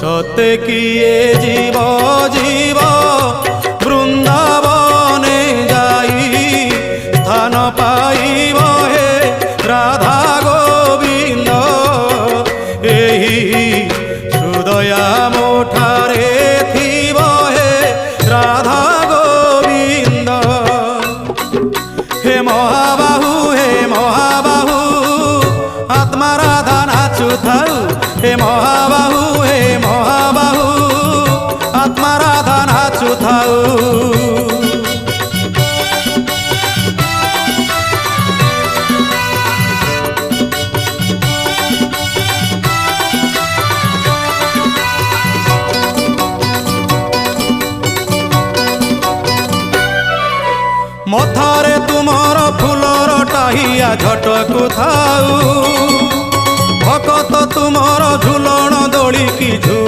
সত্যে কিয়ে জীব জীব বৃন্দাবনে যাই স্থান পাইব হে রাধা গোবিন্দ। এই হৃদয়া মোঠারে থিব হে রাধা গোবিন্দ। হে মহাবাহু আত্মা রাধা নাচু থাউ। হে মহাবাহু আত্মা রাধা নাচু থাউ। ମଥାରେ ତୁମର ଫୁଲର ଟାହିଆ ଝଟକୁ ଥାଉ। ଭକତ ତୁମର ଝୁଲଣ ଦୋଳିକି ଝୁଲ